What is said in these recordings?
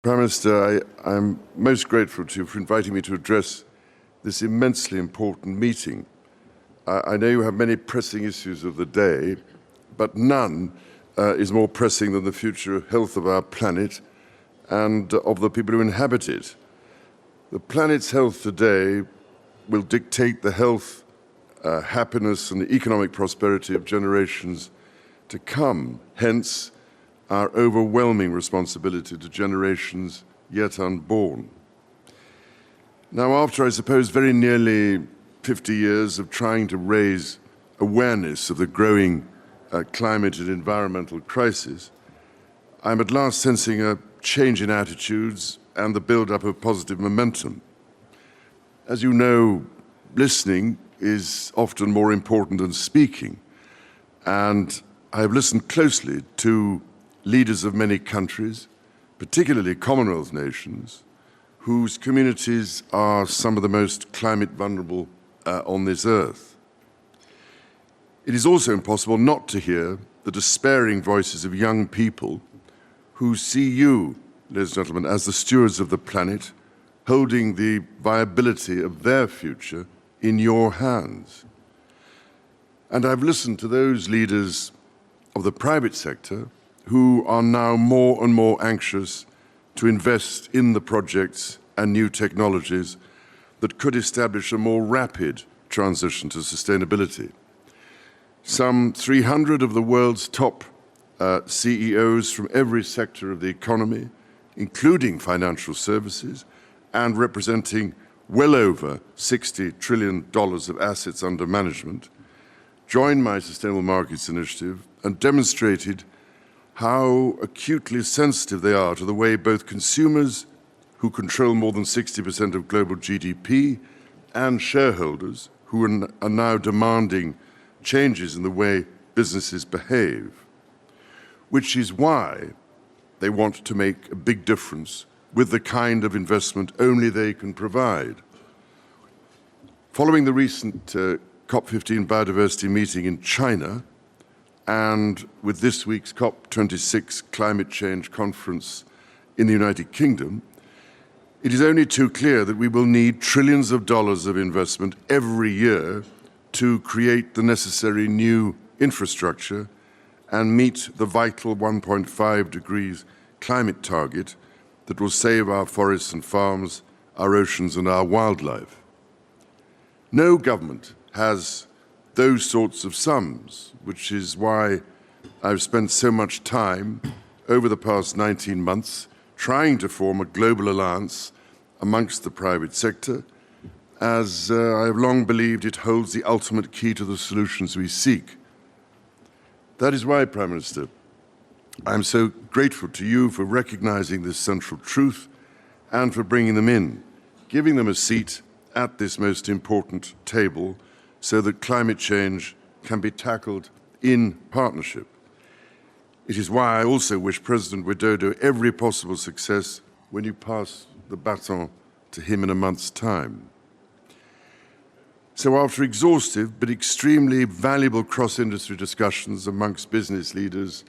Prime Minister, I'm most grateful to you for inviting me to address this immensely important meeting. I know you have many pressing issues of the day, but none is more pressing than the future health of our planet and of the people who inhabit it. The planet's health today will dictate the health, happiness and the economic prosperity of generations to come. Hence, our overwhelming responsibility to generations yet unborn. Now, after, I suppose, very nearly 50 years of trying to raise awareness of the growing climate and environmental crisis, I'm at last sensing a change in attitudes and the build-up of positive momentum. As you know, listening is often more important than speaking, and I have listened closely to leaders of many countries, particularly Commonwealth nations, whose communities are some of the most climate vulnerable on this earth. It is also impossible not to hear the despairing voices of young people who see you, ladies and gentlemen, as the stewards of the planet, holding the viability of their future in your hands. And I've listened to those leaders of the private sector who are now more and more anxious to invest in the projects and new technologies that could establish a more rapid transition to sustainability. Some 300 of the world's top CEOs from every sector of the economy, including financial services, and representing well over $60 trillion of assets under management, joined my Sustainable Markets Initiative and demonstrated how acutely sensitive they are to the way both consumers, who control more than 60% of global GDP, and shareholders, who are now demanding changes in the way businesses behave, which is why they want to make a big difference with the kind of investment only they can provide. Following the recent COP15 biodiversity meeting in China, and with this week's COP26 climate change conference in the United Kingdom, it is only too clear that we will need trillions of dollars of investment every year to create the necessary new infrastructure and meet the vital 1.5 degrees climate target that will save our forests and farms, our oceans and our wildlife. No government has those sorts of sums, which is why I've spent so much time over the past 19 months trying to form a global alliance amongst the private sector, as I have long believed it holds the ultimate key to the solutions we seek. That is why, Prime Minister, I'm so grateful to you for recognizing this central truth and for bringing them in, giving them a seat at this most important table so that climate change can be tackled in partnership. It is why I also wish President Widodo every possible success when you pass the baton to him in a month's time. So after exhaustive but extremely valuable cross-industry discussions amongst business leaders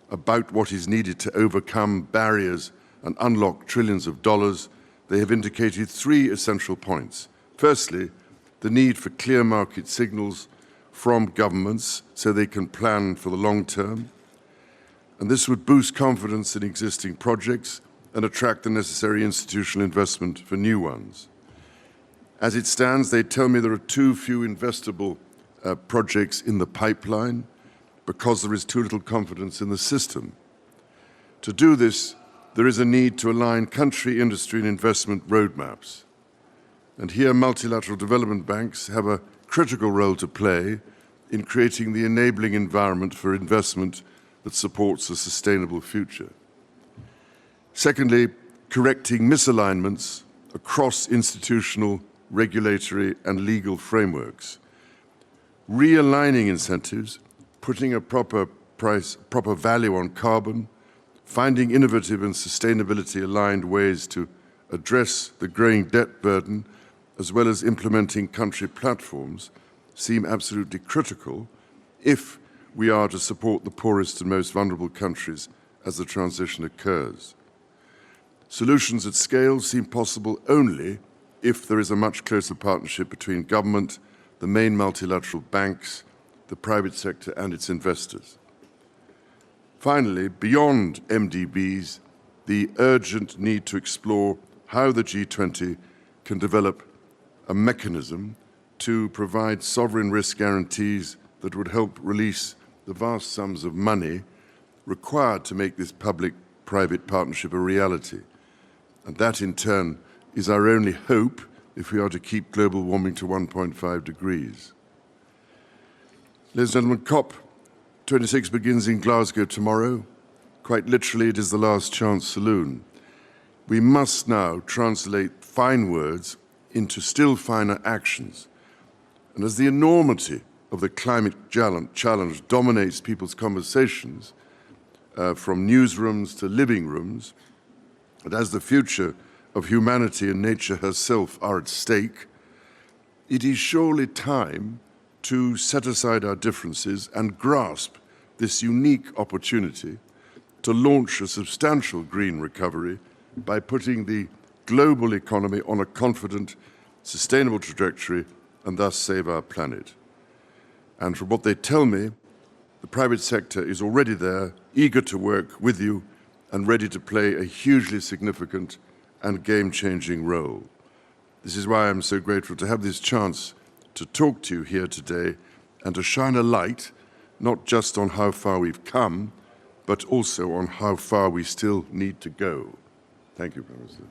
about what is needed to overcome barriers and unlock trillions of dollars, they have indicated three essential points. Firstly, the need for clear market signals from governments so they can plan for the long term. And this would boost confidence in existing projects and attract the necessary institutional investment for new ones. As it stands, they tell me there are too few investable projects in the pipeline because there is too little confidence in the system. To do this, there is a need to align country, industry and investment roadmaps. And here, multilateral development banks have a critical role to play in creating the enabling environment for investment that supports a sustainable future. Secondly, correcting misalignments across institutional, regulatory and legal frameworks. Realigning incentives, putting a proper value on carbon, finding innovative and sustainability-aligned ways to address the growing debt burden, as well as implementing country platforms, seem absolutely critical if we are to support the poorest and most vulnerable countries as the transition occurs. Solutions at scale seem possible only if there is a much closer partnership between government, the main multilateral banks, the private sector and its investors. Finally, beyond MDBs, the urgent need to explore how the G20 can develop a mechanism to provide sovereign risk guarantees that would help release the vast sums of money required to make this public-private partnership a reality. And that, in turn, is our only hope if we are to keep global warming to 1.5 degrees. Ladies and gentlemen, COP26 begins in Glasgow tomorrow. Quite literally, it is the last chance saloon. We must now translate fine words into still finer actions. And as the enormity of the climate challenge dominates people's conversations, from newsrooms to living rooms, and as the future of humanity and nature herself are at stake, it is surely time to set aside our differences and grasp this unique opportunity to launch a substantial green recovery by putting the global economy on a confident, sustainable trajectory and thus save our planet. And from what they tell me, the private sector is already there, eager to work with you and ready to play a hugely significant and game-changing role. This is why I'm so grateful to have this chance to talk to you here today and to shine a light not just on how far we've come, but also on how far we still need to go. Thank you, Prime Minister.